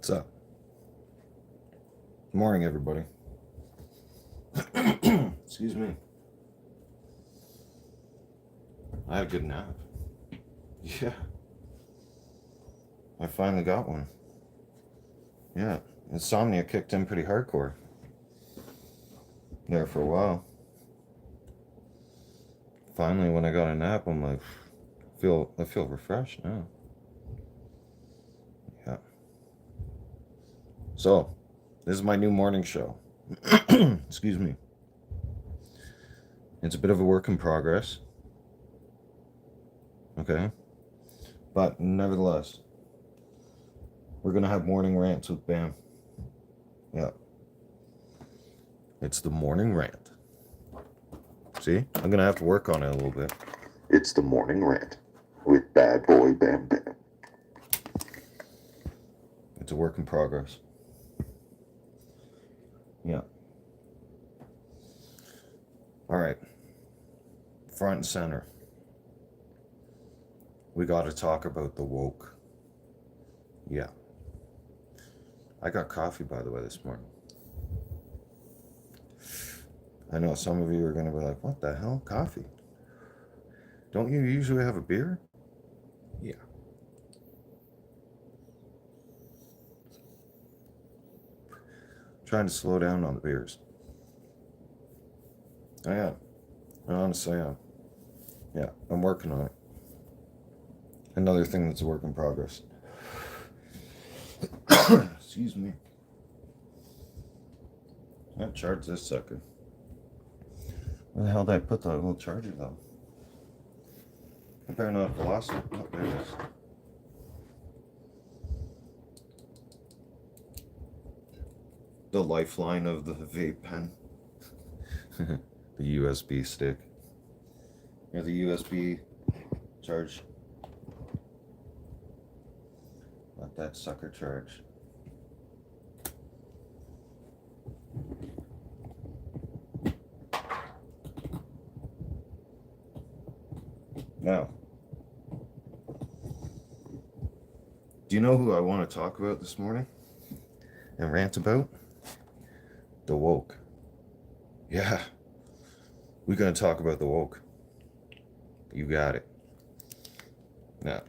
What's up? Good morning, everybody. Excuse me. I had a good nap. Yeah. I finally got one. Yeah. Insomnia kicked in pretty hardcore there for a while. Finally, when I got a nap, I'm like, I feel refreshed now. Yeah. So, this is my new morning show. Excuse me. It's a bit of a work in progress. Okay. But nevertheless, we're going to have morning rants with Bam. Yeah. It's the morning rant. See? I'm going to have to work on it a little bit. It's the morning rant with Bad Boy Bam Bam. It's a work in progress. Yeah. All right. Front and center. We got to talk about the woke. Yeah. I got coffee, by the way, this morning. I know some of you are going to be like, what the hell? Coffee? Don't you usually have a beer? Yeah. Trying to slow down on the beers. I am. I honestly am. Yeah, I'm working on it. Another thing that's a work in progress. Excuse me. I charged this sucker. Where the hell did I put the little charger though? Comparing the velocity. Oh, there it is. The lifeline of the vape pen. The USB stick. Here's the USB charge. Let that sucker charge. Now, do you know who I want to talk about this morning and rant about? The woke. Yeah, we're going to talk about the woke. You got it. Now,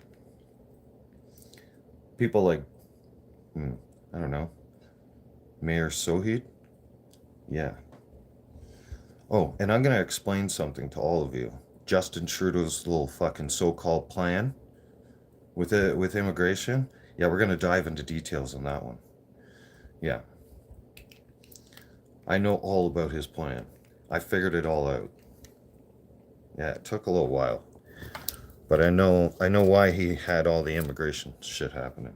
people like, I don't know, Mayor Sohid? Yeah. Oh, and I'm going to explain something to all of you. Justin Trudeau's little fucking so-called plan with immigration. Yeah, we're going to dive into details on that one. Yeah. I know all about his plan. I figured it all out. Yeah, it took a little while. But I know why he had all the immigration shit happening.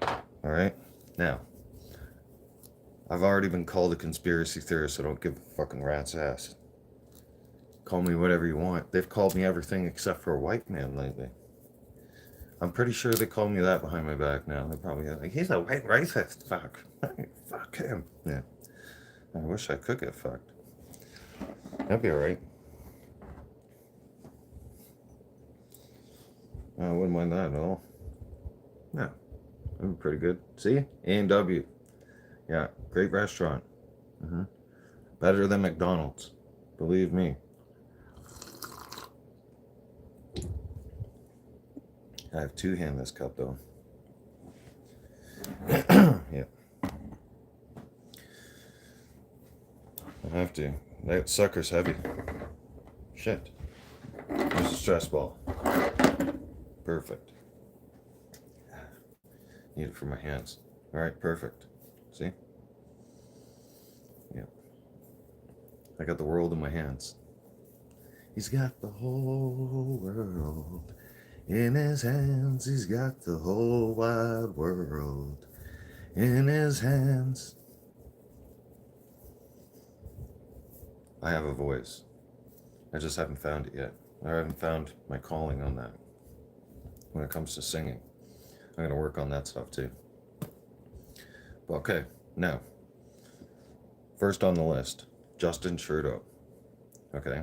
All right? Now, I've already been called a conspiracy theorist, so don't give a fucking rat's ass. Call me whatever you want. They've called me everything except for a white man lately. I'm pretty sure they call me that behind my back now. They're probably like, he's a white racist. Fuck. Fuck him. Yeah. I wish I could get fucked. That'd be alright. I wouldn't mind that at all. Yeah. That'd be pretty good. See? A&W. Yeah. Great restaurant. Better than McDonald's. Believe me. I have two hand this cup though. Yeah. I have to. That sucker's heavy. Shit. There's a stress ball. Perfect. Need it for my hands. Alright, perfect. See? Yeah. I got the world in my hands. He's got the whole world in his hands. He's got the whole wide world in his hands. I have a voice. I just haven't found it yet. I haven't found my calling on that. When it comes to singing, I'm going to work on that stuff too. But okay, now, first on the list, Justin Trudeau. Okay,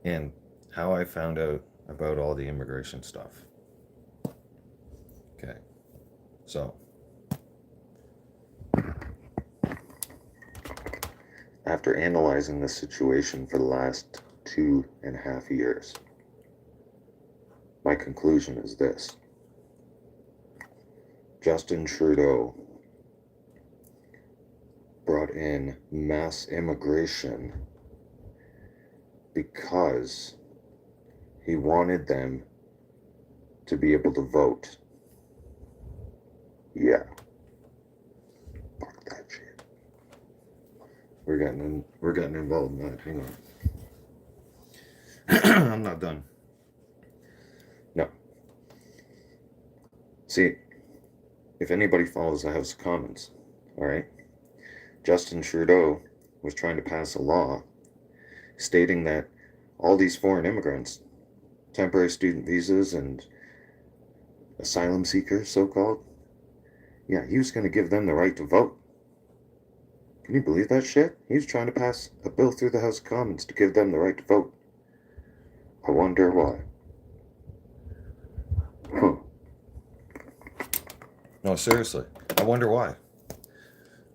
and how I found out about all the immigration stuff. Okay, so after analyzing the situation for the last 2.5 years, my conclusion is this. Justin Trudeau brought in mass immigration because he wanted them to be able to vote. Yeah. Fuck that shit. We're getting involved in that. Hang on. I'm not done. No. See, if anybody follows the House of Commons, alright, Justin Trudeau was trying to pass a law stating that all these foreign immigrants, temporary student visas and asylum seekers, so-called, yeah, he was going to give them the right to vote. Can you believe that shit? He was trying to pass a bill through the House of Commons to give them the right to vote. I wonder why. Huh. No, seriously. I wonder why.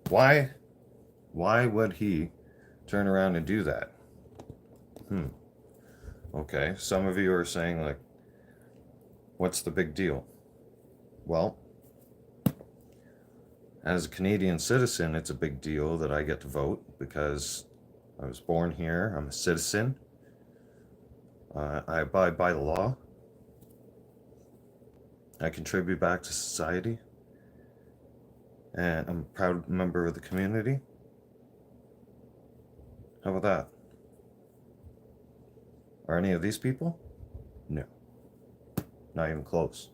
Why would he turn around and do that? Okay, some of you are saying, like, what's the big deal? Well, as a Canadian citizen, it's a big deal that I get to vote because I was born here. I'm a citizen. I abide by the law. I contribute back to society. And I'm a proud member of the community. How about that? Are any of these people? No. Not even close.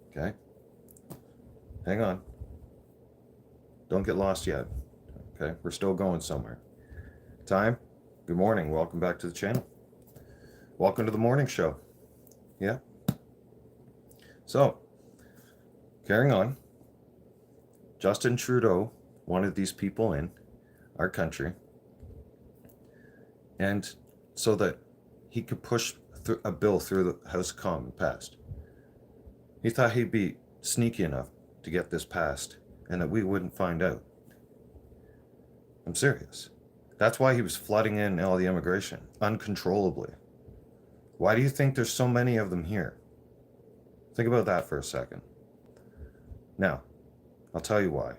Okay? Hang on. Don't get lost yet. Okay? We're still going somewhere. Time? Good morning. Welcome back to the channel. Welcome to the morning show. Yeah? So, carrying on. Justin Trudeau wanted these people in our country, and so that he could push a bill through the House of Commons passed. He thought he'd be sneaky enough to get this passed and that we wouldn't find out. I'm serious. That's why he was flooding in all the immigration uncontrollably. Why do you think there's so many of them here? Think about that for a second. Now, I'll tell you why.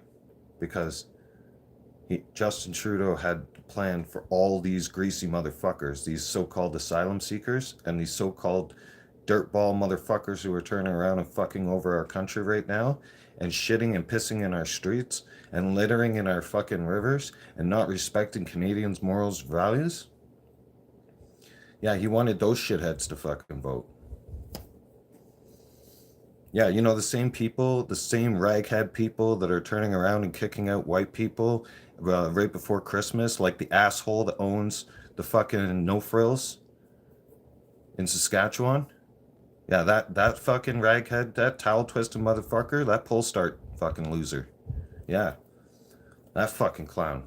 Because Justin Trudeau had planned for all these greasy motherfuckers, these so-called asylum seekers, and these so-called dirtball motherfuckers who are turning around and fucking over our country right now, and shitting and pissing in our streets, and littering in our fucking rivers, and not respecting Canadians' morals, values. Yeah, he wanted those shitheads to fucking vote. Yeah, you know, the same people, the same raghead people that are turning around and kicking out white people right before Christmas, like the asshole that owns the fucking No Frills in Saskatchewan. Yeah, that fucking raghead, that towel twisting motherfucker, that pole start fucking loser. Yeah, that fucking clown.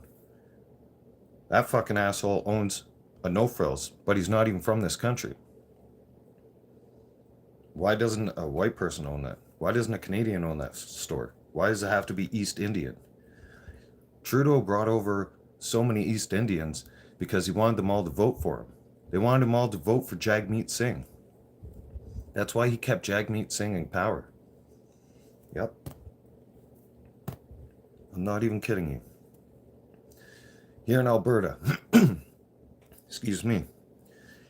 That fucking asshole owns a No Frills, but he's not even from this country. Why doesn't a white person own that? Why doesn't a Canadian own that store? Why does it have to be East Indian? Trudeau brought over so many East Indians because he wanted them all to vote for him. They wanted them all to vote for Jagmeet Singh. That's why he kept Jagmeet Singh in power. Yep. I'm not even kidding you. Here in Alberta, excuse me,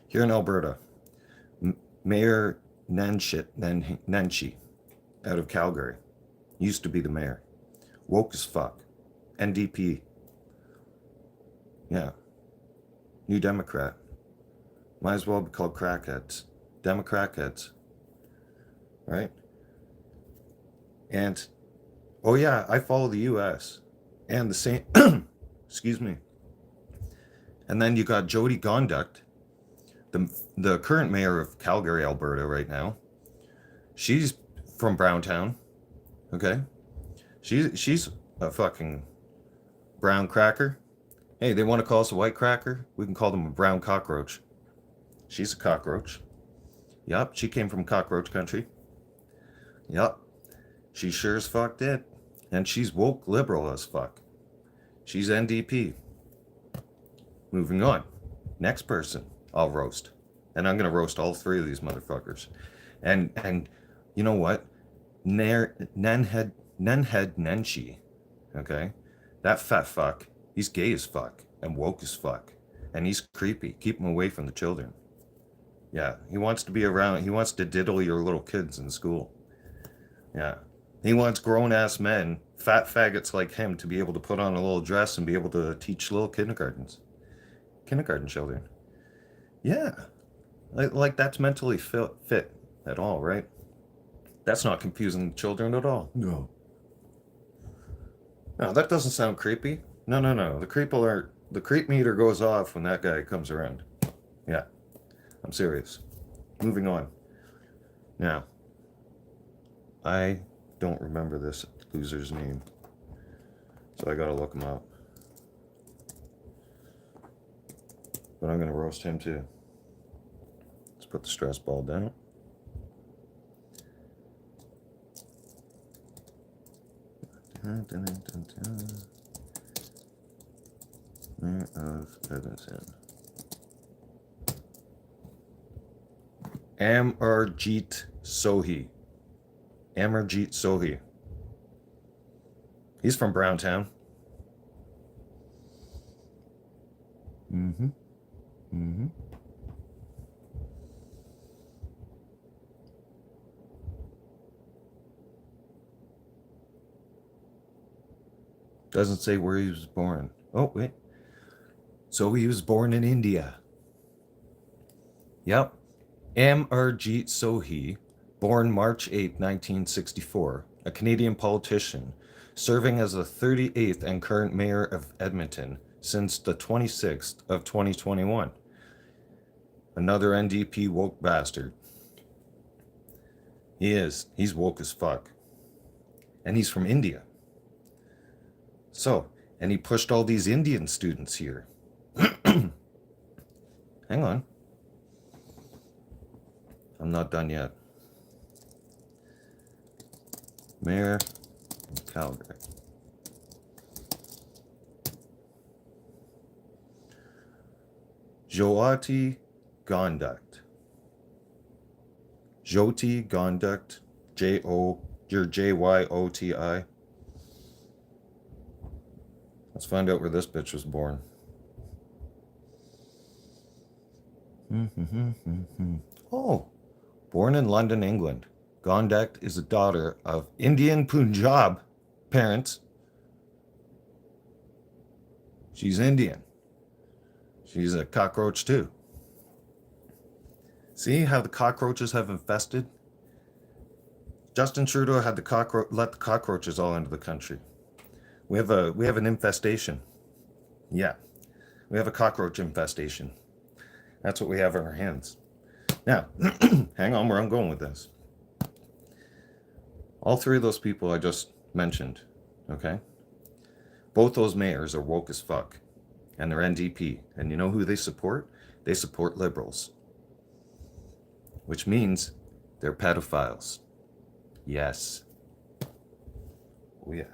here in Alberta, Mayor Nenshi out of Calgary used to be the mayor. Woke as fuck. NDP. Yeah. New Democrat. Might as well be called crackheads. Democrat heads. Right? And, oh yeah, I follow the US. And the same, excuse me. And then you got Jody Gonduct, the current mayor of Calgary, Alberta right now. She's from Browntown. Okay? She's a fucking brown cracker. Hey, they want to call us a white cracker? We can call them a brown cockroach. She's a cockroach. Yup, she came from cockroach country. Yup. She sure as fuck did. And she's woke liberal as fuck. She's NDP. Moving on. Next person I'll roast. And I'm going to roast all three of these motherfuckers. And you know what? Nenhead Nenshi. Okay? That fat fuck, he's gay as fuck and woke as fuck. And he's creepy. Keep him away from the children. Yeah, he wants to be around. He wants to diddle your little kids in school. Yeah. He wants grown-ass men, fat faggots like him, to be able to put on a little dress and be able to teach little kindergarten children. Yeah. Like that's mentally fit at all, right? That's not confusing children at all. No. No, that doesn't sound creepy. No. The creep meter goes off when that guy comes around. Yeah. I'm serious. Moving on. Now, I don't remember this loser's name, so I gotta look him up. But I'm gonna roast him too. Let's put the stress ball down. Mayor of Evanston. Amarjeet Sohi. Amarjeet Sohi. He's from Browntown. Doesn't say where he was born. Oh, wait. So he was born in India. Yep. Amarjeet Sohi, born March 8, 1964, a Canadian politician, serving as the 38th and current mayor of Edmonton since the 26th of 2021. Another NDP woke bastard. He is. He's woke as fuck. And he's from India. So, and he pushed all these Indian students here. Hang on. I'm not done yet. Mayor of Calgary. Jyoti Gonduct. Jyoti Gonduct. Jyoti. Let's find out where this bitch was born. Oh, born in London, England. Gonduct is a daughter of Indian Punjab parents. She's Indian. She's a cockroach too. See how the cockroaches have infested? Justin Trudeau had let the cockroaches all into the country. We have an infestation. Yeah, we have a cockroach infestation. That's what we have in our hands. Now, hang on where I'm going with this. All three of those people I just mentioned, okay? Both those mayors are woke as fuck, and they're NDP. And you know who they support? They support liberals, which means they're pedophiles. Yes. Oh yeah.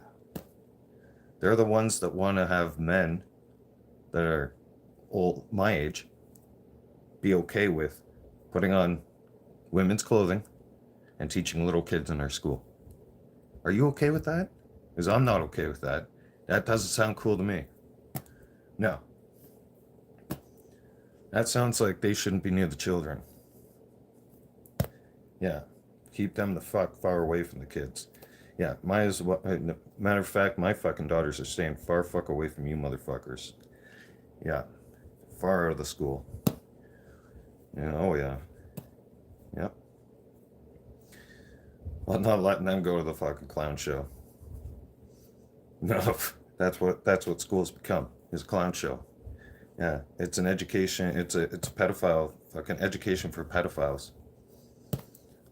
They're the ones that want to have men that are old, my age, be okay with putting on women's clothing and teaching little kids in our school. Are you okay with that? Because I'm not okay with that. That doesn't sound cool to me. No. That sounds like they shouldn't be near the children. Yeah. Keep them the fuck far away from the kids. Yeah, matter of fact, my fucking daughters are staying far fuck away from you motherfuckers. Yeah, far out of the school. Yeah, oh yeah. Yep. Well, not letting them go to the fucking clown show. No, that's what school's become, is a clown show. Yeah, it's an education, it's a pedophile, fucking education for pedophiles.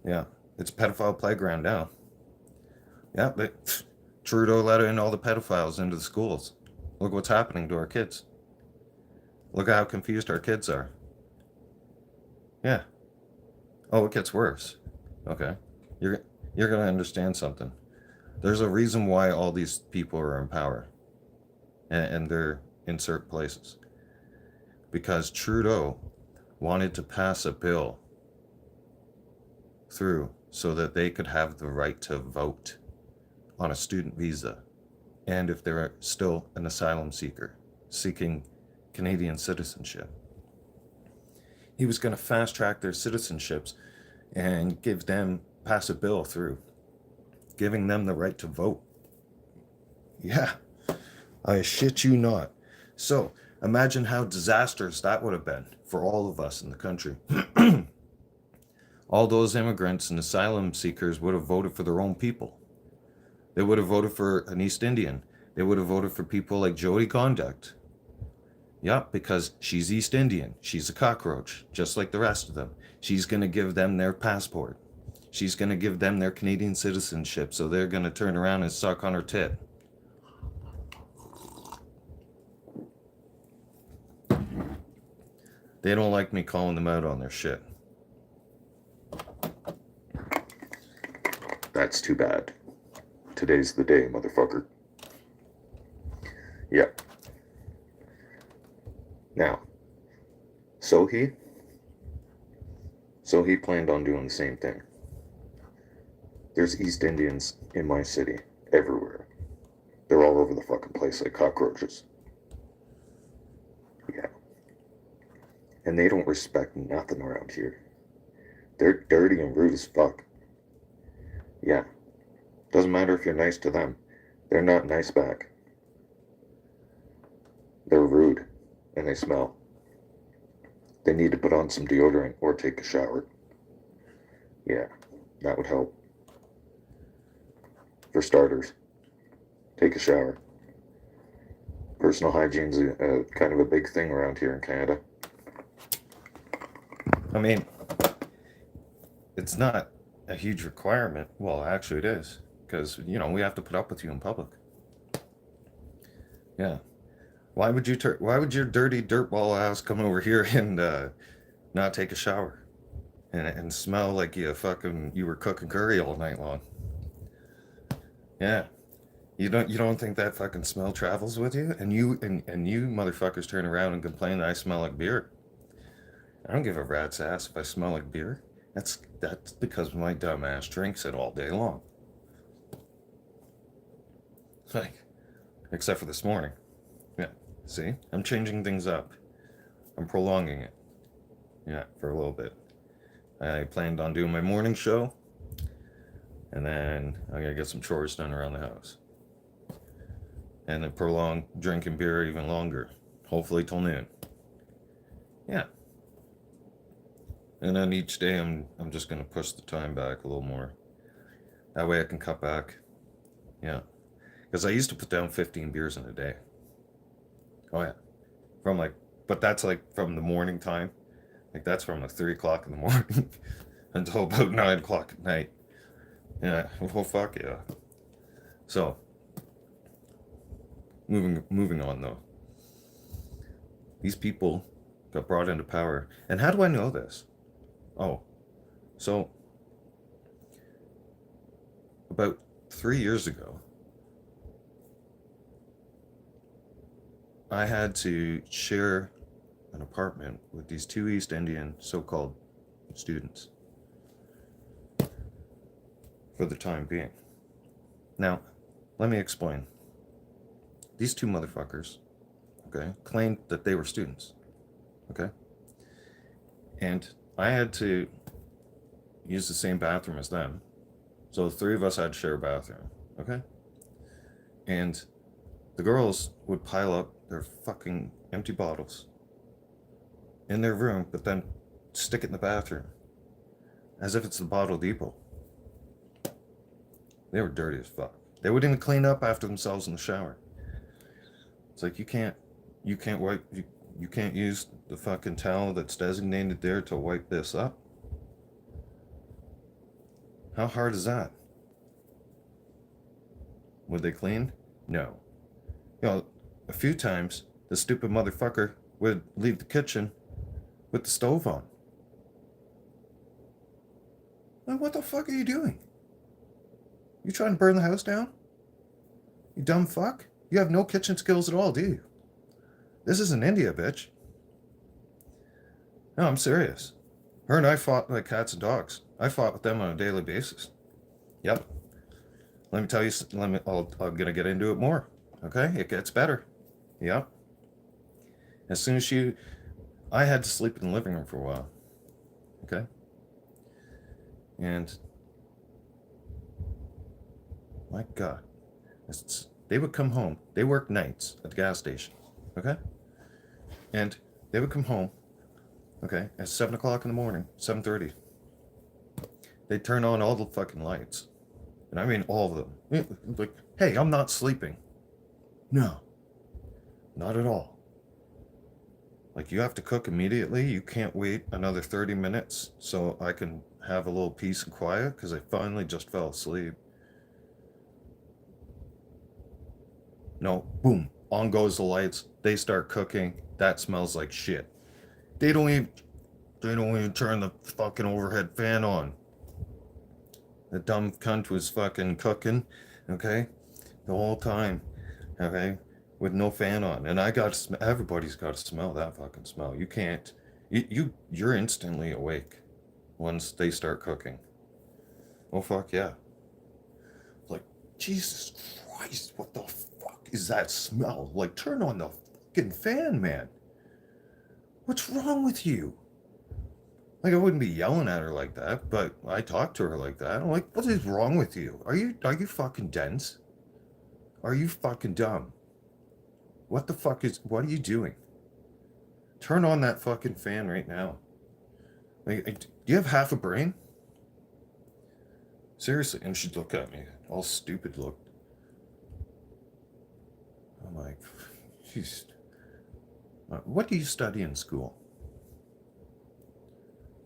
Yeah, it's a pedophile playground now. Yeah, but Trudeau let in all the pedophiles into the schools. Look what's happening to our kids. Look at how confused our kids are. Yeah. Oh, it gets worse. Okay. You're going to understand something. There's a reason why all these people are in power. and they're in certain places. Because Trudeau wanted to pass a bill through so that they could have the right to vote on a student visa, and if they're still an asylum seeker seeking Canadian citizenship. He was going to fast track their citizenships and pass a bill through, giving them the right to vote. Yeah, I shit you not. So imagine how disastrous that would have been for all of us in the country. All those immigrants and asylum seekers would have voted for their own people. They would have voted for an East Indian. They would have voted for people like Jodie Conduct. Yep, because she's East Indian. She's a cockroach, just like the rest of them. She's going to give them their passport. She's going to give them their Canadian citizenship, so they're going to turn around and suck on her tit. They don't like me calling them out on their shit. That's too bad. Today's the day, motherfucker. Yep. Now, so he planned on doing the same thing. There's East Indians in my city, everywhere. They're all over the fucking place like cockroaches. Yeah. And they don't respect nothing around here. They're dirty and rude as fuck. Yeah. Doesn't matter if you're nice to them. They're not nice back. They're rude. And they smell. They need to put on some deodorant or take a shower. Yeah, that would help. For starters, take a shower. Personal hygiene's a kind of a big thing around here in Canada. I mean, it's not a huge requirement. Well, actually it is. Because, we have to put up with you in public. Yeah. Why would your dirty dirtball ass come over here and not take a shower and smell like you were cooking curry all night long? Yeah, you don't think that fucking smell travels with you? And you motherfuckers turn around and complain that I smell like beer. I don't give a rat's ass if I smell like beer. That's because my dumb ass drinks it all day long. Like, except for this morning. Yeah. See? I'm changing things up. I'm prolonging it. Yeah, for a little bit. I planned on doing my morning show, and then I gotta get some chores done around the house. And then prolong drinking beer even longer. Hopefully till noon. Yeah. And then each day I'm just gonna push the time back a little more. That way I can cut back. Yeah. Because I used to put down 15 beers in a day. Oh yeah. But that's from the morning time. That's from 3 o'clock in the morning until about 9 o'clock at night. Yeah, well, fuck yeah. So, moving on though. These people got brought into power. And how do I know this? Oh, so about 3 years ago, I had to share an apartment with these 2 East Indian so-called students for the time being. Now, let me explain. These 2 motherfuckers, okay, claimed that they were students, okay? And I had to use the same bathroom as them. So the 3 of us had to share a bathroom, okay? And the girls would pile up their fucking empty bottles in their room, but then stick it in the bathroom as if it's the bottle depot. They were dirty as fuck. They wouldn't even clean up after themselves in the shower. It's like you can't use the fucking towel that's designated there to wipe this up. How hard is that? Would they clean? No. A few times the stupid motherfucker would leave the kitchen with the stove on. Like, what the fuck are you doing? You trying to burn the house down? You dumb fuck? You have no kitchen skills at all, do you? This isn't India, bitch. No, I'm serious. Her and I fought like cats and dogs. I fought with them on a daily basis. Yep. Let me tell you. I'm gonna get into it more. Okay, it gets better. Yep. As soon as I had to sleep in the living room for a while. Okay. And my God, they would come home. They worked nights at the gas station. Okay. And they would come home. Okay, at 7 o'clock in the morning, 7:30. They'd turn on all the fucking lights. And I mean all of them. Like, hey, I'm not sleeping. No, not at all. Like, you have to cook immediately. You can't wait another 30 minutes so I can have a little peace and quiet because I finally just fell asleep. No, boom, on goes the lights. They start cooking. That smells like shit. They don't even turn the fucking overhead fan on. The dumb cunt was fucking cooking, okay, the whole time, okay, with no fan on. And everybody's got to smell that fucking smell. You can't, you're instantly awake once they start cooking. Oh, fuck yeah. Like, Jesus Christ, what the fuck is that smell? Like, turn on the fucking fan, man. What's wrong with you? Like, I wouldn't be yelling at her like that, but I talked to her like that. I'm like, what is wrong with you? Are you fucking dense? Are you fucking dumb? What are you doing? Turn on that fucking fan right now. Like, do you have half a brain? Seriously. And she'd look at me, all stupid looked. I'm like, jeez. What do you study in school?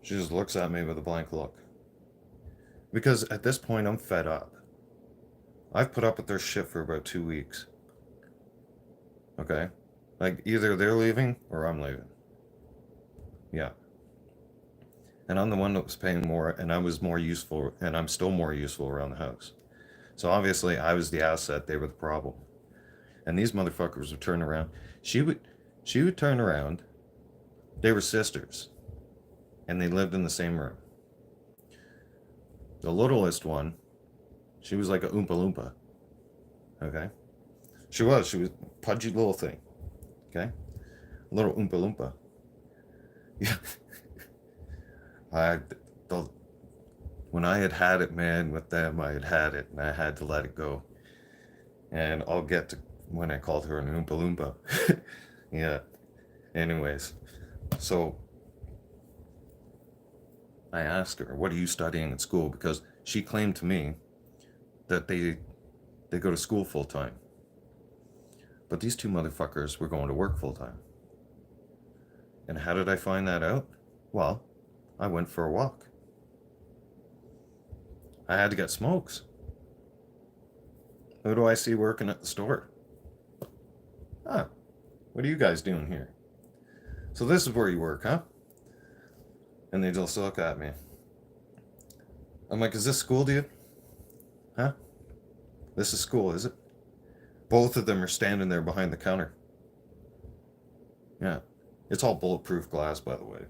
She just looks at me with a blank look. Because at this point, I'm fed up. I've put up with their shit for about 2 weeks. Okay? Like, either they're leaving or I'm leaving. Yeah. And I'm the one that was paying more, and I was more useful, and I'm still more useful around the house. So obviously, I was the asset, they were the problem. And these motherfuckers would turn around. She would turn around. They were sisters. And they lived in the same room. The littlest one, she was like a Oompa Loompa. Okay? She was a pudgy little thing. Okay? Little Oompa Loompa. Yeah. When I had it, man, with them, I had it, and I had to let it go. And I'll get to when I called her an Oompa Loompa. Yeah. Anyways, so I asked her, what are you studying in school? Because she claimed to me that they go to school full time. But these two motherfuckers were going to work full time. And how did I find that out? Well, I went for a walk. I had to get smokes. Who do I see working at the store? Ah, what are you guys doing here? So this is where you work, huh? And they just look at me. I'm like, is this school, dude? Huh? This is school, is it? Both of them are standing there behind the counter. Yeah. It's all bulletproof glass, by the way.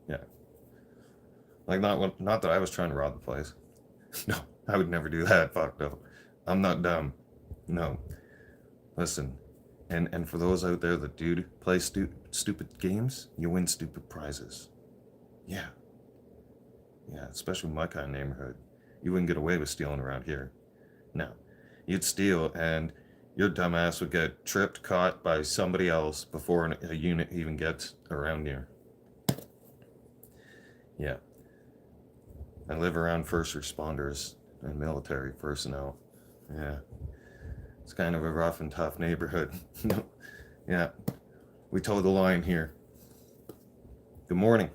Yeah. Like, not that I was trying to rob the place. No, I would never do that. Fuck no. I'm not dumb. No. Listen, and for those out there that do play stupid games, you win stupid prizes. Yeah. Yeah, especially in my kind of neighborhood. You wouldn't get away with stealing around here. No. You'd steal, and your dumbass would get tripped, caught by somebody else before a unit even gets around here. Yeah. I live around first responders and military personnel. Yeah. It's kind of a rough and tough neighborhood. Yeah. We toe the line here. Good morning.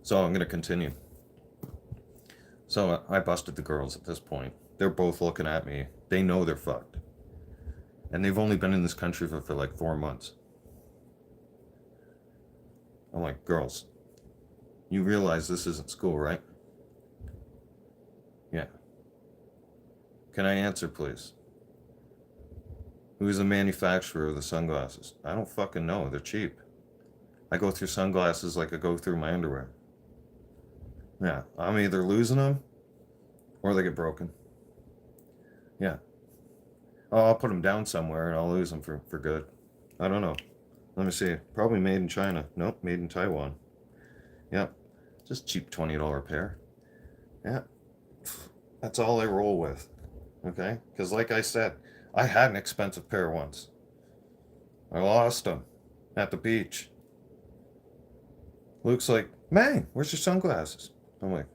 So I'm going to continue. So I busted the girls at this point. They're both looking at me. They know they're fucked. And they've only been in this country for like 4 months. I'm like, girls, you realize this isn't school, right? Yeah. Can I answer, please? Who's the manufacturer of the sunglasses? I don't fucking know. They're cheap. I go through sunglasses like I go through my underwear. Yeah, I'm either losing them or they get broken. Yeah. Oh, I'll put them down somewhere and I'll lose them for good. I don't know. Let me see. Probably made in China. Nope, made in Taiwan. Yep. Just cheap $20 pair. Yeah. That's all I roll with. Okay? Because like I said, I had an expensive pair once. I lost them at the beach. Luke's like, man, where's your sunglasses? I'm like,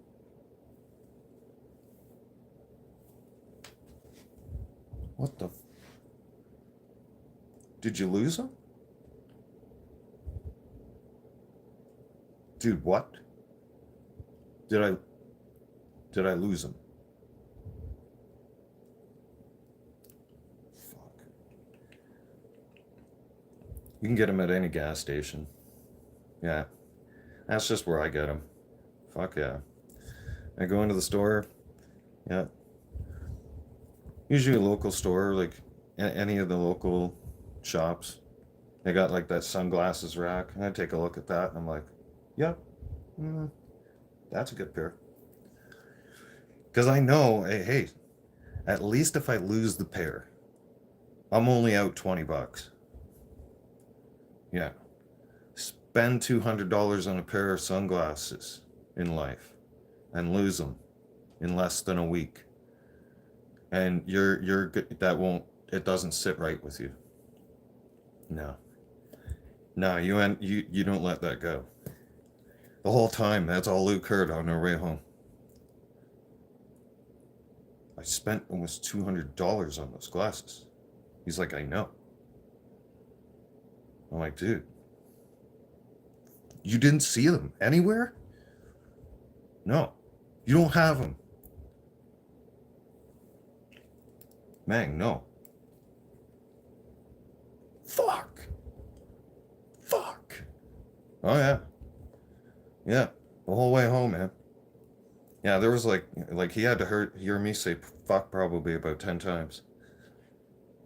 what the? Did you lose them? Dude, what? Did I lose them? Fuck. You can get them at any gas station. Yeah. That's just where I get them. Fuck yeah. I go into the store. Yeah. Usually a local store, like any of the local shops. They got like that sunglasses rack. And I take a look at that and I'm like, yep, that's a good pair. Because I know, hey, at least if I lose the pair, I'm only out $20. Yeah. Spend $200 on a pair of sunglasses in life and lose them in less than a week. And it doesn't sit right with you. No. No, you don't let that go. The whole time, that's all Luke heard on our way home. I spent almost $200 on those glasses. He's like, I know. I'm like, dude, you didn't see them anywhere? No, you don't have them. Man, no. Fuck. Oh yeah. Yeah, the whole way home, man. Yeah, there was like he had to hear me say fuck probably about 10 times.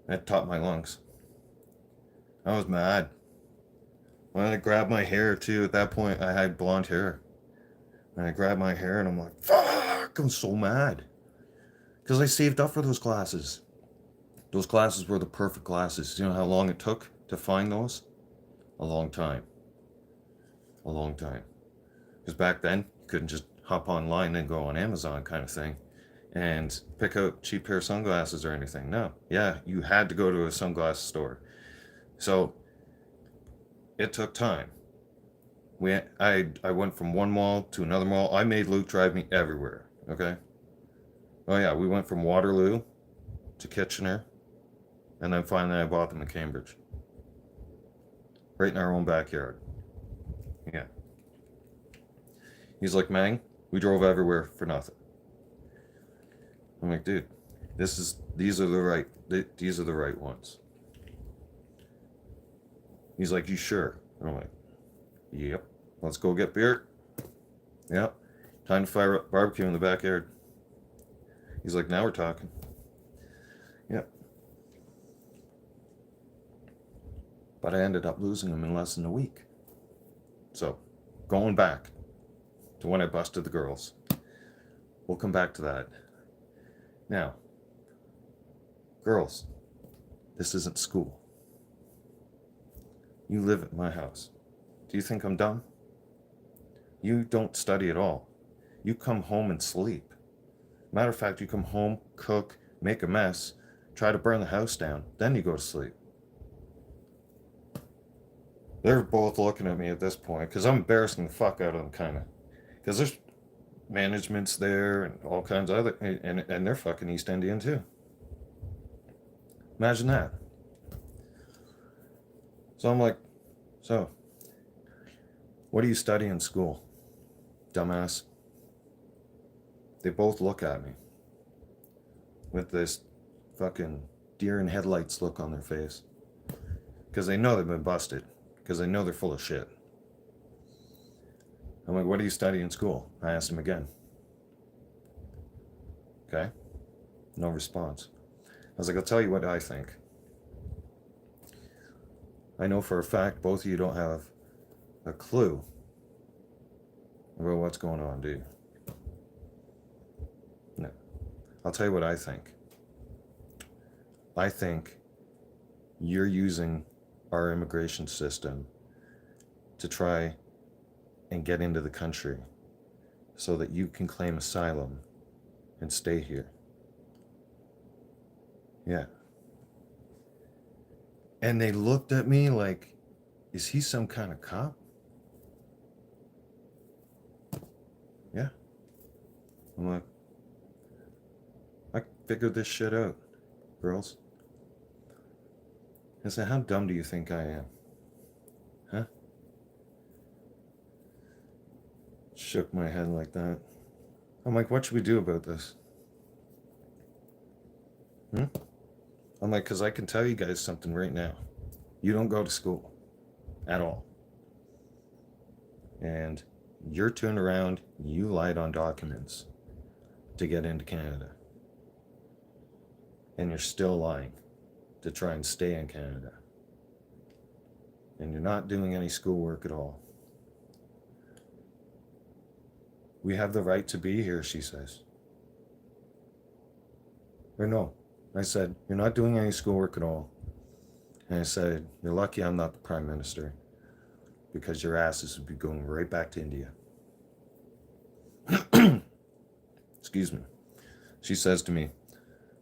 That topped my lungs. I was mad. When I grabbed my hair too, at that point I had blonde hair. And I grabbed my hair and I'm like, fuck, I'm so mad. Because I saved up for those glasses. Those glasses were the perfect glasses. You know how long it took to find those? A long time. A long time. Because back then, you couldn't just hop online and go on Amazon kind of thing and pick out cheap pair of sunglasses or anything. No. Yeah, you had to go to a sunglass store. So it took time. I went from one mall to another mall. I made Luke drive me everywhere. Okay. Oh yeah, we went from Waterloo to Kitchener, and then finally I bought them in Cambridge, right in our own backyard. Yeah. He's like, Mang, we drove everywhere for nothing. I'm like, dude, these are the right ones. He's like, you sure? And I'm like, yep. Let's go get beer. Yep. Time to fire up barbecue in the backyard. He's like, now we're talking. Yep. But I ended up losing them in less than a week. So, going back to when I busted the girls. We'll come back to that. Now, girls, this isn't school. You live at my house. Do you think I'm dumb? You don't study at all. You come home and sleep. Matter of fact, you come home, cook, make a mess, try to burn the house down, then you go to sleep. They're both looking at me at this point because I'm embarrassing the fuck out of them, kind of. Because there's managements there and all kinds of other, and they're fucking East Indian too. Imagine that. So I'm like, so, what do you study in school, dumbass? They both look at me with this fucking deer in headlights look on their face. Because they know they've been busted. Because they know they're full of shit. I'm like, what do you study in school? I asked him again. Okay? No response. I was like, I'll tell you what I think. I know for a fact both of you don't have a clue about what's going on, do you? No. I'll tell you what I think. I think you're using our immigration system to try and get into the country so that you can claim asylum and stay here. Yeah. And they looked at me like, is he some kind of cop? Yeah. I'm like, I figured this shit out, girls. I said, how dumb do you think I am? Huh? Shook my head like that. I'm like, what should we do about this? I'm like, because I can tell you guys something right now. You don't go to school at all. And you're turned around, you lied on documents to get into Canada. And you're still lying to try and stay in Canada. And you're not doing any schoolwork at all. We have the right to be here, she says. Or no, I said, you're not doing any schoolwork at all. And I said, you're lucky I'm not the Prime Minister, because your asses would be going right back to India. Excuse me. She says to me,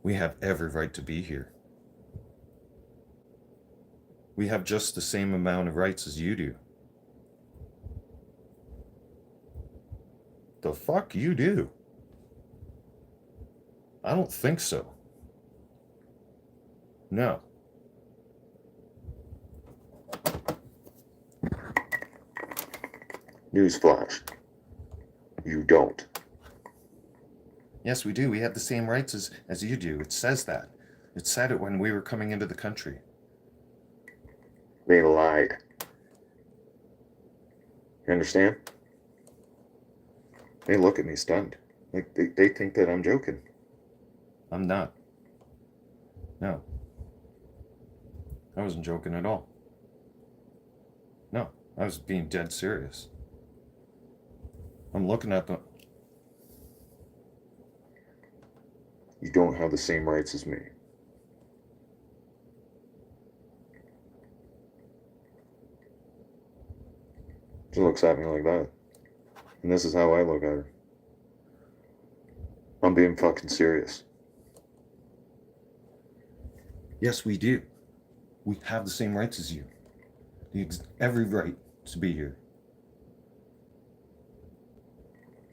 we have every right to be here. We have just the same amount of rights as you do. The fuck you do? I don't think so. No. Newsflash. You don't. Yes, we do. We have the same rights as you do. It says that. It said it when we were coming into the country. They lied. You understand? They look at me stunned. Like they think that I'm joking. I'm not. No. I wasn't joking at all. No, I was being dead serious. I'm looking at them. You don't have the same rights as me. She looks at me like that. And this is how I look at her. I'm being fucking serious. Yes, we do. We have the same rights as you. Every right to be here.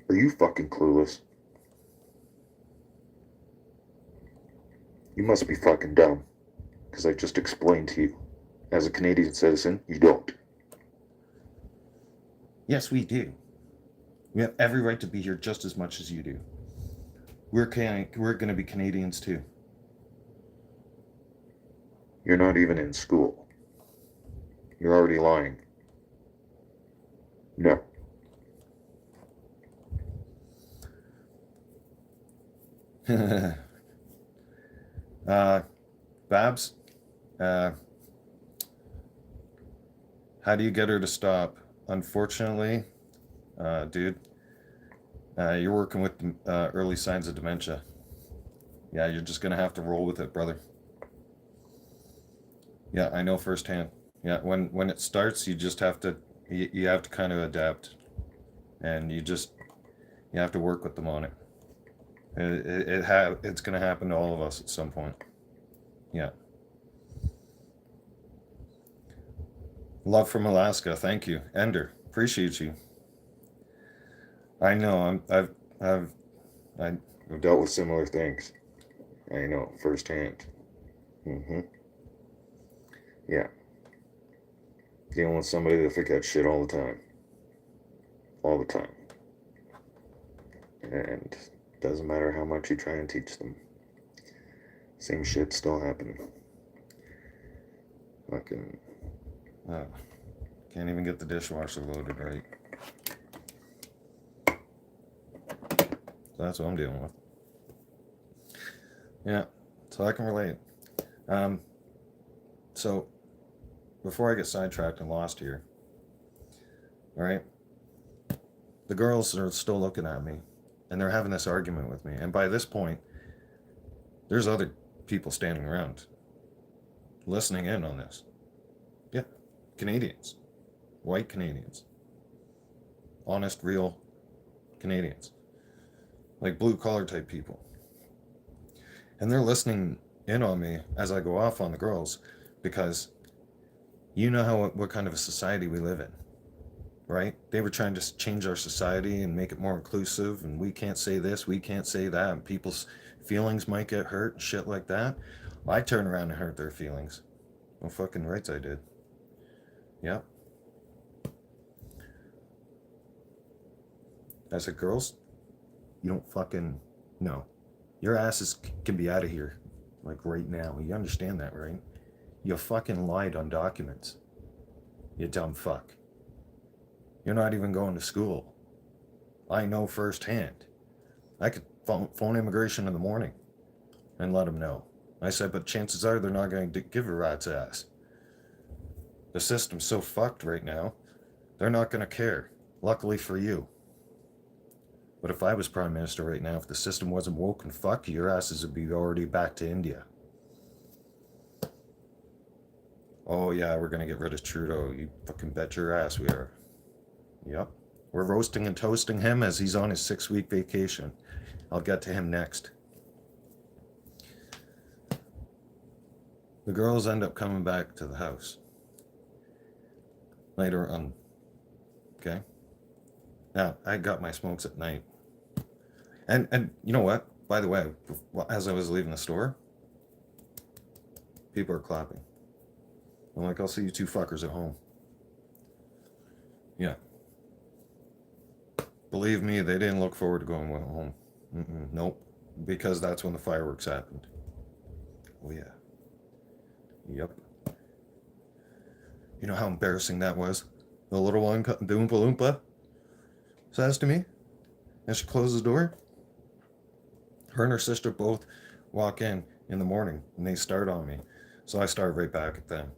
Are you fucking clueless? You must be fucking dumb. Because I just explained to you. As a Canadian citizen, you don't. Yes, we do. We have every right to be here just as much as you do. We're going to be Canadians too. You're not even in school. You're already lying. No. Babs, how do you get her to stop? Unfortunately, dude, you're working with early signs of dementia. Yeah, you're just gonna have to roll with it, brother. Yeah, I know firsthand. Yeah, when it starts, you just have to you have to kind of adapt, and you have to work with them on it. It's gonna happen to all of us at some point. Yeah. Love from Alaska. Thank you, Ender. Appreciate you. I know. I've dealt with similar things. I know firsthand. Yeah. Dealing with somebody that forgets shit all the time. All the time. And doesn't matter how much you try and teach them. Same shit's still happening. Fucking. Can't even get the dishwasher loaded right. So that's what I'm dealing with. Yeah, so I can relate. So before I get sidetracked and lost here, all right, the girls are still looking at me and they're having this argument with me. And by this point, there's other people standing around listening in on this. Yeah, Canadians, white Canadians, honest, real Canadians, like blue collar type people. And they're listening in on me as I go off on the girls because you know what kind of a society we live in, right? They were trying to change our society and make it more inclusive, and we can't say this, we can't say that, and people's feelings might get hurt and shit like that. I turn around and hurt their feelings. Well, fucking rights I did. Yep. I said, girls, you don't fucking, no. Your asses can be out of here, like right now. You understand that, right? You fucking lied on documents. You dumb fuck. You're not even going to school. I know firsthand. I could phone immigration in the morning and let them know. I said, but chances are they're not going to give a rat's ass. The system's so fucked right now, they're not going to care. Luckily for you. But if I was Prime Minister right now, if the system wasn't woke and fucked, your asses would be already back to India. Oh yeah, we're going to get rid of Trudeau. You fucking bet your ass we are. Yep. We're roasting and toasting him as he's on his 6-week vacation. I'll get to him next. The girls end up coming back to the house later on. Okay? Now, I got my smokes at night. And you know what? By the way, as I was leaving the store, people are clapping. I'm like, I'll see you two fuckers at home. Yeah. Believe me, they didn't look forward to going home. Nope. Because that's when the fireworks happened. Oh, yeah. Yep. You know how embarrassing that was? The little one, the Oompa Loompa, says to me, and she closes the door. Her and her sister both walk in the morning, and they start on me. So I start right back at them.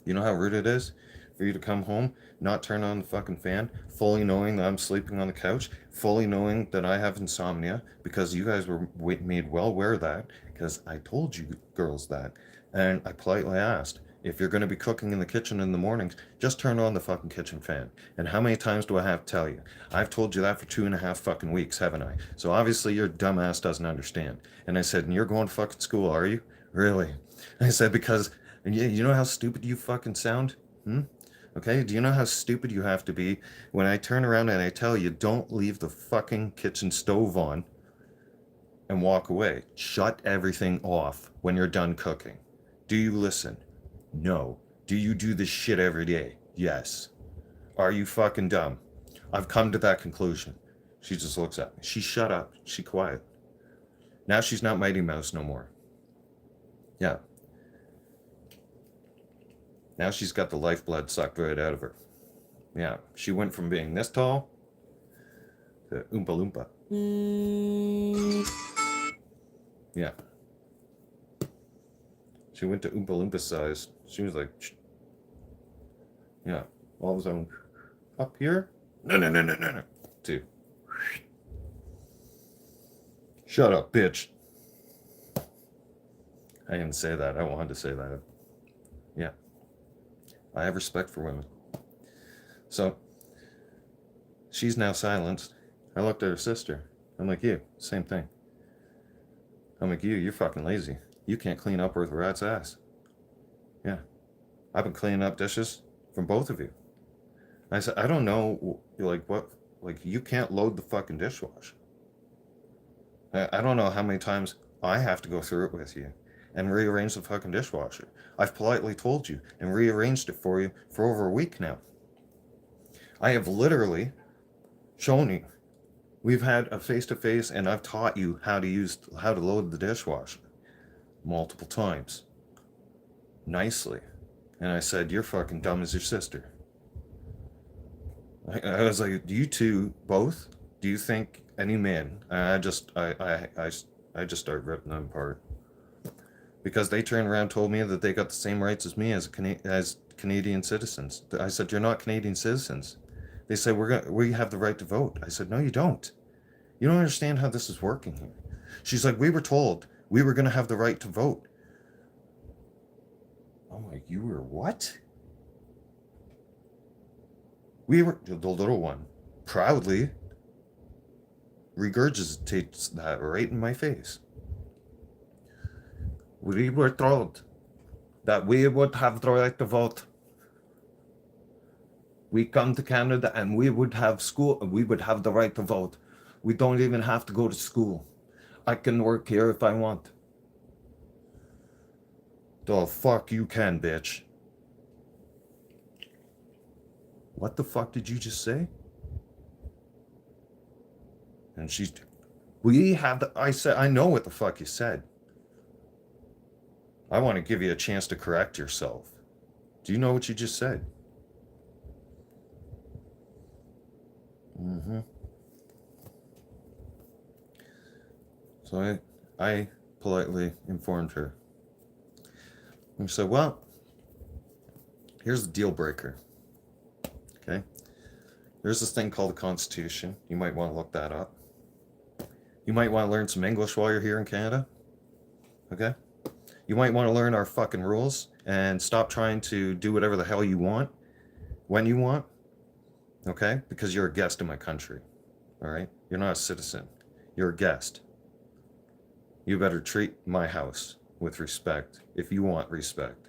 You know how rude it is for you to come home, not turn on the fucking fan, fully knowing that I'm sleeping on the couch, fully knowing that I have insomnia, because you guys were made well aware of that, because I told you girls that. And I politely asked, if you're going to be cooking in the kitchen in the mornings, just turn on the fucking kitchen fan. And how many times do I have to tell you? I've told you that for 2.5 fucking weeks, haven't I? So obviously your dumbass doesn't understand. And I said, and you're going to fucking school, are you? Really? I said, because, you know how stupid you fucking sound? Okay, do you know how stupid you have to be when I turn around and I tell you, don't leave the fucking kitchen stove on and walk away. Shut everything off when you're done cooking. Do you listen? No. Do you do this shit every day? Yes. Are you fucking dumb? I've come to that conclusion. She just looks at me. She shut up. She quiet. Now she's not Mighty Mouse no more. Yeah. Now she's got the lifeblood sucked right out of her. Yeah. She went from being this tall to Oompa Loompa. Yeah. She went to Oompa Loompa size. She was like, yeah. All of a sudden, up here? No. Two. Shut up, bitch. I didn't say that. I wanted to say that. Yeah. I have respect for women. So, she's now silenced. I looked at her sister. I'm like, you, same thing. I'm like, you're fucking lazy. You can't clean up worth a rat's ass. Yeah. I've been cleaning up dishes from both of you. I said, I don't know, you can't load the fucking dishwasher. I don't know how many times I have to go through it with you and rearrange the fucking dishwasher. I've politely told you and rearranged it for you for over a week now. I have literally shown you. We've had a face-to-face and I've taught you how to load the dishwasher multiple times. Nicely. And I said, you're fucking dumb as your sister. I was like, you two both? Do you think any man? I just started ripping them apart because they turned around and told me that they got the same rights as me as Canadian citizens. I said, you're not Canadian citizens. They said, we have the right to vote. I said, no, you don't. You don't understand how this is working here. She's like, we were told we were going to have the right to vote. I'm like, you were what? We were, the little one proudly regurgitates that right in my face. We were told that we would have the right to vote. We come to Canada and we would have school, we would have the right to vote. We don't even have to go to school. I can work here if I want. The fuck you can, bitch. What the fuck did you just say? And she's, we have the, I said, I know what the fuck you said. I want to give you a chance to correct yourself. Do you know what you just said? Mm-hmm. So I politely informed her. And said, well, here's the deal breaker. Okay? There's this thing called the Constitution. You might want to look that up. You might want to learn some English while you're here in Canada. Okay? You might want to learn our fucking rules and stop trying to do whatever the hell you want when you want. Okay? Because you're a guest in my country. All right? You're not a citizen. You're a guest. You better treat my house with respect if you want respect.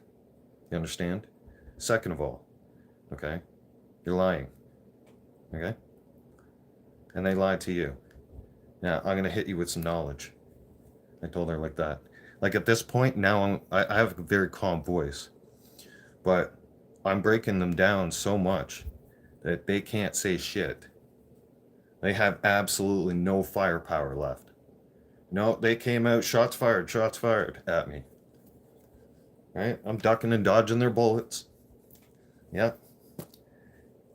You understand? Second of all, okay? You're lying. Okay? And they lied to you. Now, I'm going to hit you with some knowledge. I told her like that. Like at this point, now I have a very calm voice. But I'm breaking them down so much that they can't say shit. They have absolutely no firepower left. No, they came out, shots fired at me. Right? I'm ducking and dodging their bullets. Yep.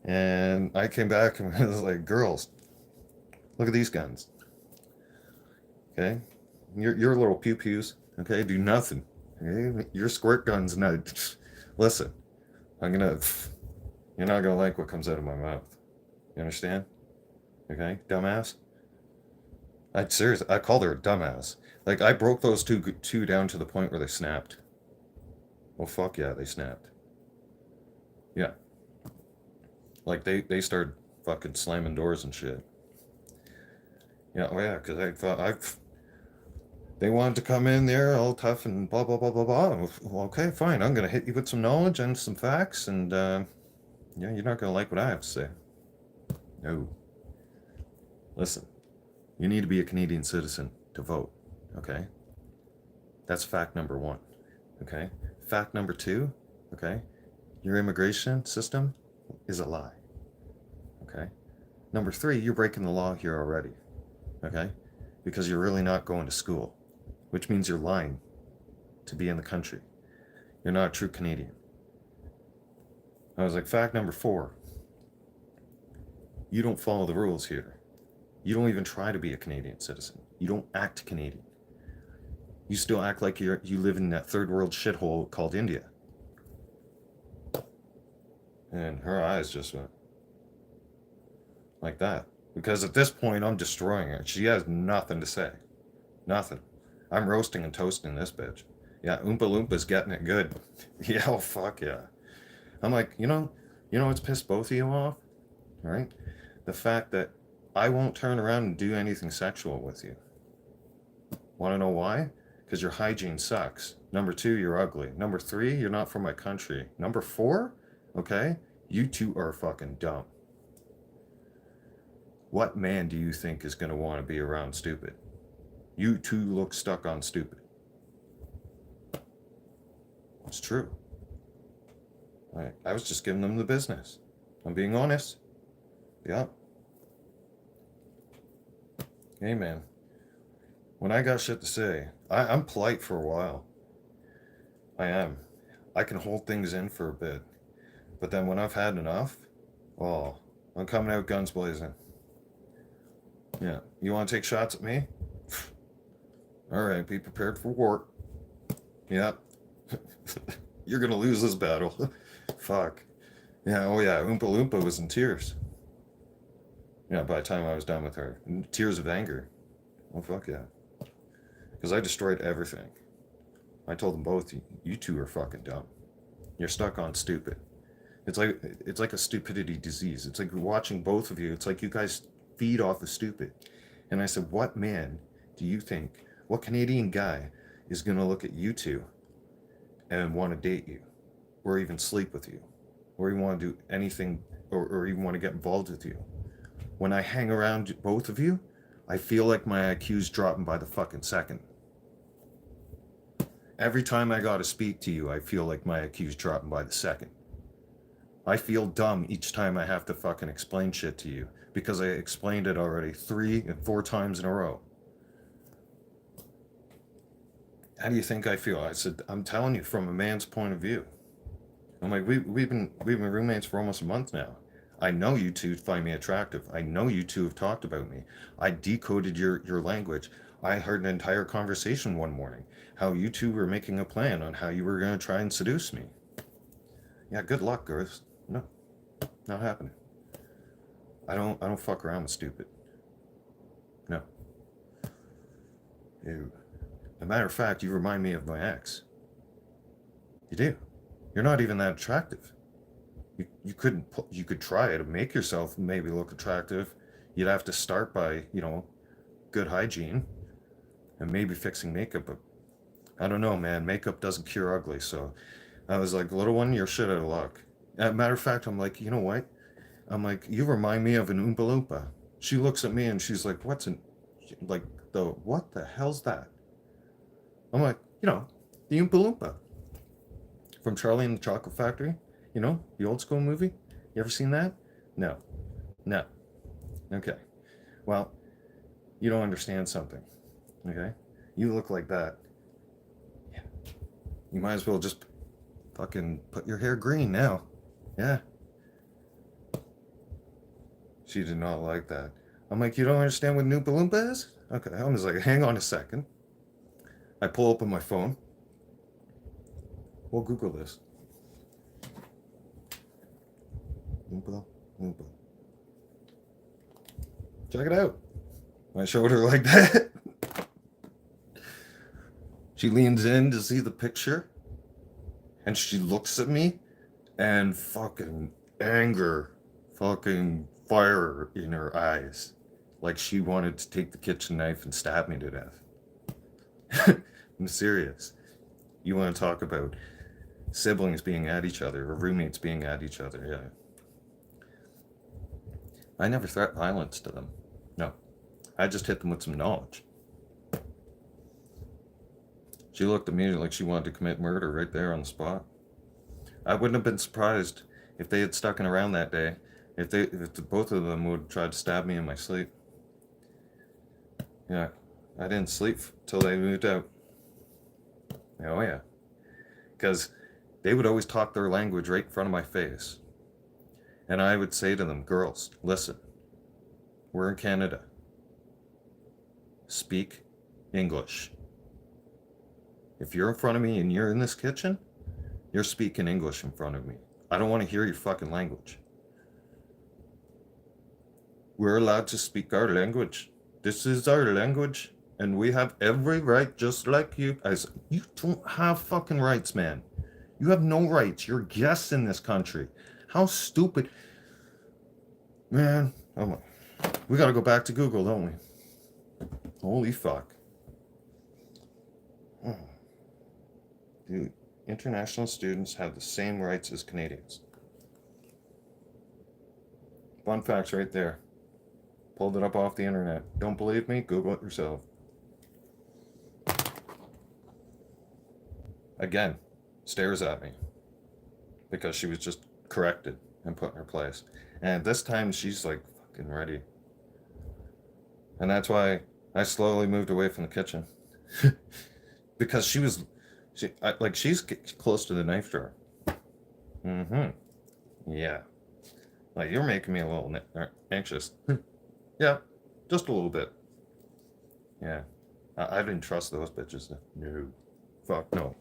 And I came back and was like, girls, look at these guns. Okay? Your little pew-pews, okay, do nothing. Okay? Your squirt guns, no. Listen, you're not gonna like what comes out of my mouth. You understand? Okay? Dumbass? I called her a dumbass. Like, I broke those two down to the point where they snapped. Well, fuck yeah, they snapped. Yeah. Like, they started fucking slamming doors and shit. Yeah, oh yeah, because I thought, they wanted to come in there all tough and blah, blah, blah, blah, blah. Well, okay, fine, I'm going to hit you with some knowledge and some facts, and, yeah, you're not going to like what I have to say. No. Listen, you need to be a Canadian citizen to vote, okay? That's fact number one, okay? Fact number two, okay? Your immigration system is a lie, okay? Number three, you're breaking the law here already, okay? Because you're really not going to school, which means you're lying to be in the country. You're not a true Canadian. I was like, fact number four, you don't follow the rules here. You don't even try to be a Canadian citizen. You don't act Canadian. You still act like you live in that third world shithole called India. And her eyes just went like that. Because at this point, I'm destroying her. She has nothing to say. Nothing. I'm roasting and toasting this bitch. Yeah, Oompa Loompa's getting it good. Yeah, oh fuck yeah. I'm like, you know what's pissed both of you off? Right? The fact that I won't turn around and do anything sexual with you. Want to know why? Because your hygiene sucks. Number two, you're ugly. Number three, you're not from my country. Number four, okay, you two are fucking dumb. What man do you think is going to want to be around stupid? You two look stuck on stupid. It's true. I was just giving them the business. I'm being honest. Yeah. Hey, man. When I got shit to say, I'm polite for a while. I am. I can hold things in for a bit. But then when I've had enough, oh, I'm coming out guns blazing. Yeah. You want to take shots at me? All right, be prepared for war. Yeah. You're gonna lose this battle. Fuck. Yeah, oh yeah, Oompa Loompa was in tears. Yeah, by the time I was done with her. In tears of anger. Oh, fuck yeah. Because I destroyed everything. I told them both, you two are fucking dumb. You're stuck on stupid. It's like a stupidity disease. It's like watching both of you. It's like you guys feed off of stupid. And I said, what man do you think, what Canadian guy is going to look at you two and want to date you or even sleep with you or even want to do anything or even want to get involved with you? When I hang around both of you, I feel like my IQ's dropping by the fucking second. Every time I gotta speak to you, I feel like my IQ's dropping by the second. I feel dumb each time I have to fucking explain shit to you because I explained it already 3 and 4 times in a row. How do you think I feel? I said, I'm telling you from a man's point of view. I'm like, we've been roommates for almost a month now. I know you two find me attractive. I know you two have talked about me. I decoded your language. I heard an entire conversation one morning how you two were making a plan on how you were going to try and seduce me. Yeah, good luck, girls. No, not happening. I don't fuck around with stupid. No. You. As a matter of fact, you remind me of my ex. You do. You're not even that attractive. You could try to make yourself maybe look attractive. You'd have to start by, good hygiene and maybe fixing makeup, but I don't know, man. Makeup doesn't cure ugly, so I was like, little one, you're shit out of luck. Matter of fact, I'm like, you know what? I'm like, you remind me of an Oompa Loompa. She looks at me and she's like, what the hell's that? I'm like, the Oompa Loompa from Charlie and the Chocolate Factory. The old school movie. You ever seen that? No. No. Okay. Well, you don't understand something. Okay? You look like that. Yeah. You might as well just fucking put your hair green now. Yeah. She did not like that. I'm like, you don't understand what Oompa Loompa is? Okay. I was like, hang on a second. I pull open my phone. We'll Google this. Oompa Loompa. Check it out. I showed her like that. She leans in to see the picture. And she looks at me. And fucking anger. Fucking fire in her eyes. Like she wanted to take the kitchen knife and stab me to death. I'm serious. You want to talk about siblings being at each other or roommates being at each other? Yeah. I never threat violence to them. No. I just hit them with some knowledge. She looked at me like she wanted to commit murder right there on the spot. I wouldn't have been surprised if they had stuck around that day. If both of them would try to stab me in my sleep. Yeah. I didn't sleep till they moved out. Oh yeah. Because they would always talk their language right in front of my face. And I would say to them, girls, listen, we're in Canada. Speak English. If you're in front of me and you're in this kitchen, you're speaking English in front of me. I don't want to hear your fucking language. We're allowed to speak our language. This is our language, and we have every right just like you. You don't have fucking rights, man. You have no rights. You're guests in this country. How stupid. Man, we gotta go back to Google, don't we? Holy fuck. Oh. Dude, international students have the same rights as Canadians. Fun facts right there. Pulled it up off the internet. Don't believe me? Google it yourself. Again, stares at me. Because she was just corrected and put in her place. And this time she's like fucking ready. And that's why I slowly moved away from the kitchen. Because she's close to the knife drawer. Yeah. Like, you're making me a little anxious. Yeah, just a little bit. Yeah. I didn't trust those bitches. No. Fuck no.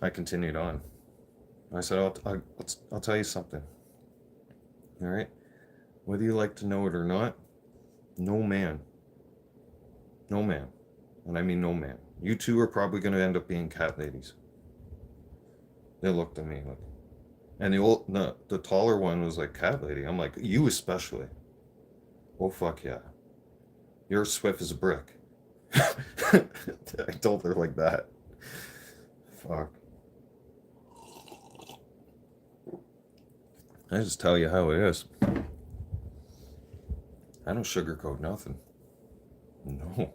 I continued on. I said, I'll tell you something. All right? Whether you like to know it or not, no man, and I mean no man, you two are probably going to end up being cat ladies. They looked at me like, and the taller one was like, cat lady. I'm like, you especially. Oh, fuck yeah. You're swift as a brick. I told her like that. Fuck. I just tell you how it is. I don't sugarcoat nothing. No.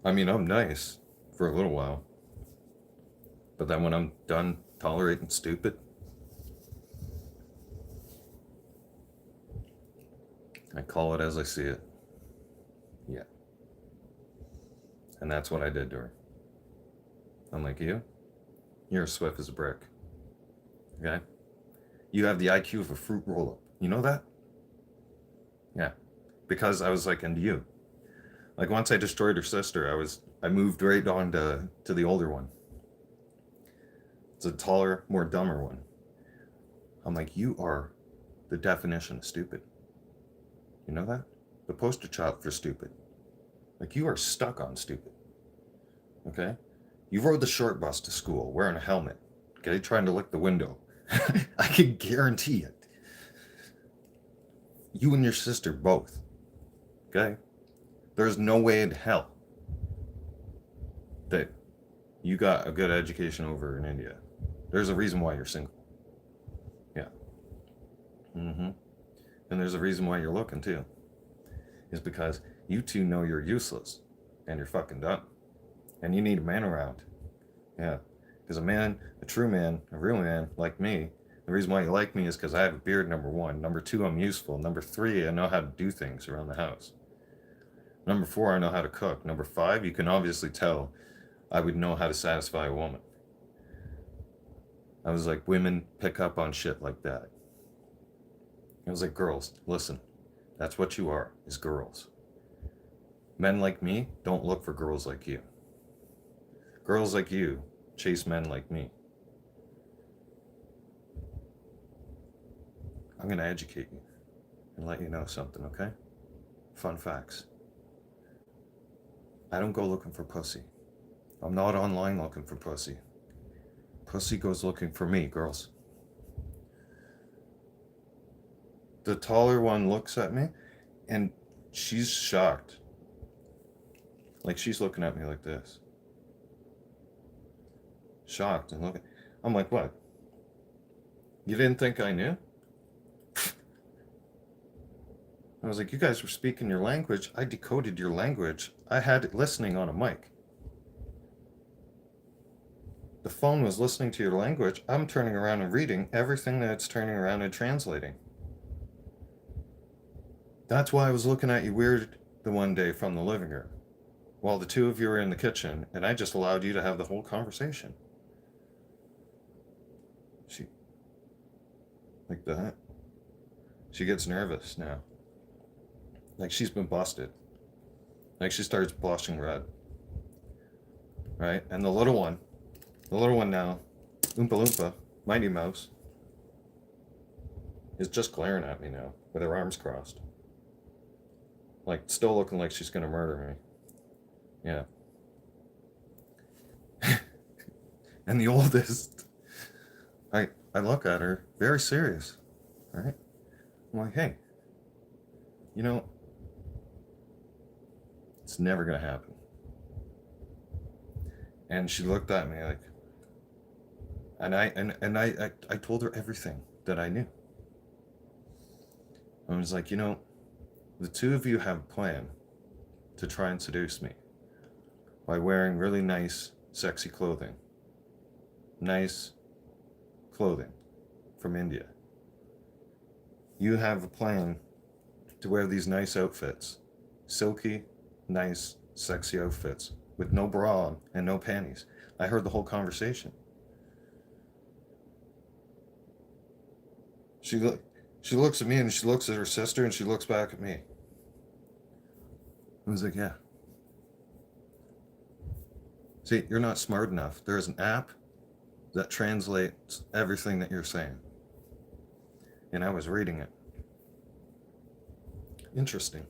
I mean, I'm nice for a little while. But then when I'm done tolerating stupid, I call it as I see it. Yeah. And that's what I did to her. I'm like, you're as swift as a brick. Okay? You have the IQ of a fruit roll-up. You know that? Yeah. Because I was like, and you. Like once I destroyed her sister, I moved right on to the older one. It's a taller, more dumber one. I'm like, you are the definition of stupid. You know that? The poster child for stupid. Like you are stuck on stupid. Okay? You rode the short bus to school wearing a helmet. Okay? Trying to lick the window. I can guarantee it. You and your sister both. Okay? There's no way in hell that you got a good education over in India. There's a reason why you're single. Yeah. Mm-hmm. And there's a reason why you're looking too. Is because you two know you're useless and you're fucking done. And you need a man around. Yeah. Because a true man, a real man like me, the reason why you like me is because I have a beard, number one. Number two, I'm useful. Number three, I know how to do things around the house. Number four, I know how to cook. Number five, you can obviously tell I would know how to satisfy a woman. I was like, women pick up on shit like that. I was like, girls, listen, that's what you are, is girls. Men like me don't look for girls like you. Girls like you chase men like me. I'm going to educate you and let you know something, okay? Fun facts. I don't go looking for pussy. I'm not online looking for pussy. Pussy goes looking for me, girls. The taller one looks at me and she's shocked. Like she's looking at me like this. Shocked and looking. I'm like, what? You didn't think I knew? I was like, you guys were speaking your language. I decoded your language. I had it listening on a mic. The phone was listening to your language. I'm turning around and reading everything that it's turning around and translating. That's why I was looking at you weird the one day from the living room while the two of you were in the kitchen, and I just allowed you to have the whole conversation. She, like that. She gets nervous now. Like she's been busted. Like she starts blushing red. Right? And the little one now, Oompa Loompa, Mighty Mouse, is just glaring at me now with her arms crossed. Like still looking like she's gonna murder me. Yeah. And the oldest, I look at her very serious. Right? I'm like, hey, you know, it's never gonna happen. And she looked at me like, and I told her everything that I knew. I was like, you know, the two of you have a plan to try and seduce me by wearing really nice, sexy clothing. Nice clothing from India. You have a plan to wear these nice outfits. Silky, nice, sexy outfits with no bra on and no panties. I heard the whole conversation. She looks at me and she looks at her sister and she looks back at me. I was like, yeah. See, you're not smart enough. There's an app that translates everything that you're saying. And I was reading it. Interesting.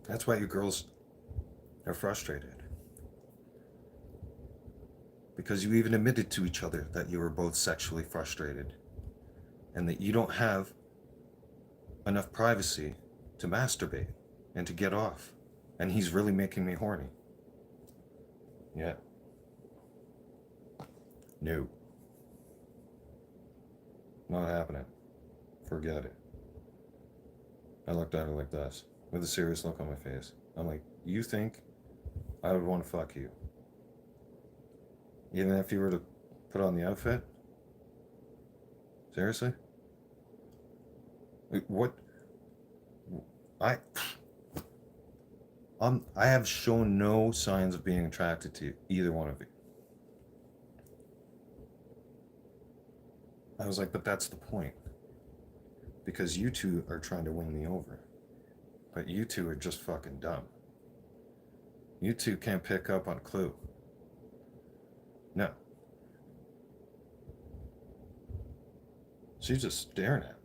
That's why you girls are frustrated. Because you even admitted to each other that you were both sexually frustrated and that you don't have enough privacy to masturbate and to get off. And he's really making me horny. Yeah. No. Not happening. Forget it. I looked at her like this, with a serious look on my face. I'm like, you think I would want to fuck you? Even if you were to put on the outfit? Seriously? Like, what? I have shown no signs of being attracted to either one of you. I was like, but that's the point. Because you two are trying to win me over. But you two are just fucking dumb. You two can't pick up on a clue. No. She's just staring at me.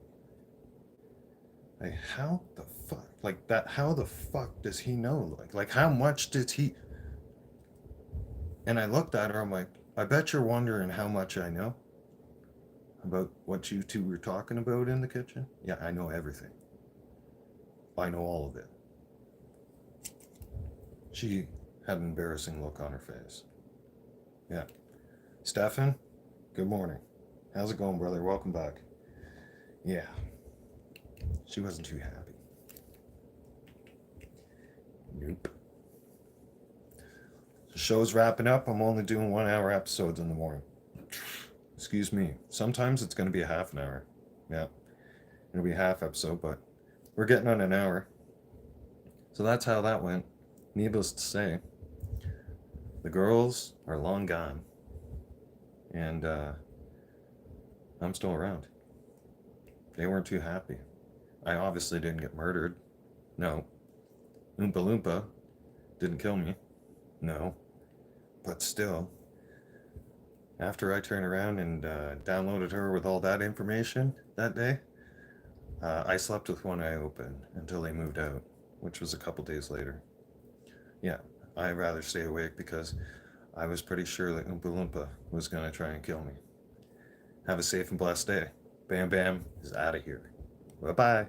Like, how the fuck? Like, that, how the fuck does he know? Like how much did he... And I looked at her, I'm like, I bet you're wondering how much I know about what you two were talking about in the kitchen. Yeah, I know everything. I know all of it. She had an embarrassing look on her face. Yeah. Stefan, good morning. How's it going, brother? Welcome back. Yeah. She wasn't too happy. Nope. The show's wrapping up. I'm only doing 1 hour episodes in the morning. Excuse me. Sometimes it's going to be a half an hour. Yeah. It'll be a half episode, but we're getting on an hour. So that's how that went. Needless to say, the girls are long gone. And I'm still around. They weren't too happy. I obviously didn't get murdered. No. Oompa Loompa didn't kill me. No. But still, after I turned around and downloaded her with all that information that day, I slept with one eye open until they moved out, which was a couple days later. Yeah, I'd rather stay awake because I was pretty sure that Oompa Loompa was going to try and kill me. Have a safe and blessed day. Bam Bam is out of here. Bye-bye.